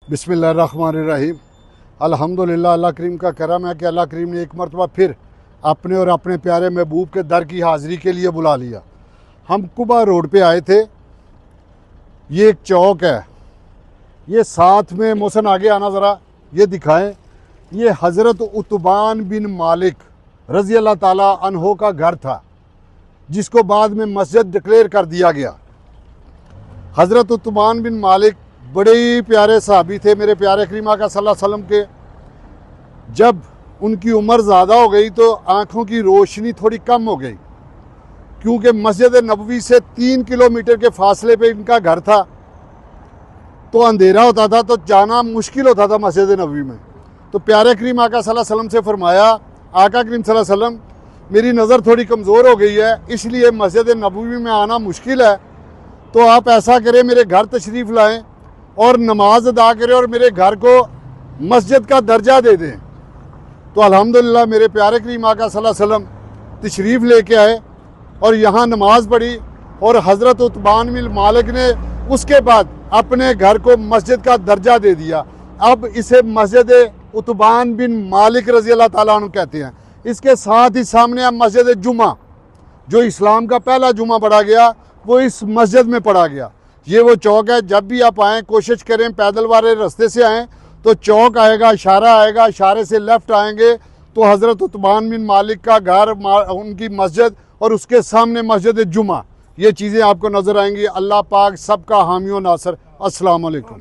बिस्मिल्लाहिर्रहमानिर्रहीम। अल्हम्दुलिल्लाह, अल्लाह करीम का करम है कि अल्लाह करीम ने एक मरतबा फिर अपने और अपने प्यारे महबूब के दर की हाज़िरी के लिए बुला लिया। हम कुबा रोड पे आए थे। ये एक चौक है, ये साथ में मोहसिन आगे आना ज़रा, ये दिखाएं। ये हज़रत उत्बान बिन मालिक रज़ी अल्लाह ताला अन्हो का घर था, जिसको बाद में मस्जिद डिक्लेयर कर दिया गया। हज़रत उत्बान बिन मालिक बड़े ही प्यारे सहाबी थे मेरे प्यारे करीम आका सल्लल्लाहु अलैहि वसल्लम के। जब उनकी उम्र ज़्यादा हो गई तो आँखों की रोशनी थोड़ी कम हो गई, क्योंकि मस्जिद नबवी से 3 किलोमीटर के फासले पे इनका घर था, तो अंधेरा होता था, तो जाना मुश्किल होता था मस्जिद नबवी में। तो प्यारे करीम आका सल्लल्लाहु अलैहि वसल्लम से फरमाया, आका करीम सल्लल्लाहु अलैहि वसल्लम, मेरी नज़र थोड़ी कमज़ोर हो गई है, इसलिए मस्जिद नबवी में आना मुश्किल है, तो आप ऐसा करें, मेरे घर तशरीफ़ लाएँ और नमाज अदा करें और मेरे घर को मस्जिद का दर्जा दे दें। तो अल्हम्दुलिल्लाह मेरे प्यारे करीम आका सल्लल्लाहु अलैहि वसल्लम तशरीफ़ लेके आए और यहाँ नमाज पढ़ी, और हज़रत उत्बान बिन मालिक ने उसके बाद अपने घर को मस्जिद का दर्जा दे दिया। अब इसे मस्जिद उत्बान बिन मालिक रज़ी अल्लाह ताला अन्हु कहते हैं। इसके साथ ही सामने अब मस्जिद जुमा, जो इस्लाम का पहला जुमा पढ़ा गया, वो इस मस्जिद में पढ़ा गया। ये वो चौक है। जब भी आप आएँ, कोशिश करें पैदल वाले रास्ते से आएँ तो चौक आएगा, इशारा आएगा, इशारे से लेफ़्ट आएंगे तो हज़रत उत्बान बिन मालिक का घर, उनकी मस्जिद, और उसके सामने मस्जिद जुमा, ये चीज़ें आपको नज़र आएंगी। अल्लाह पाक सबका हामी व नासर। अस्सलाम वालेकुम।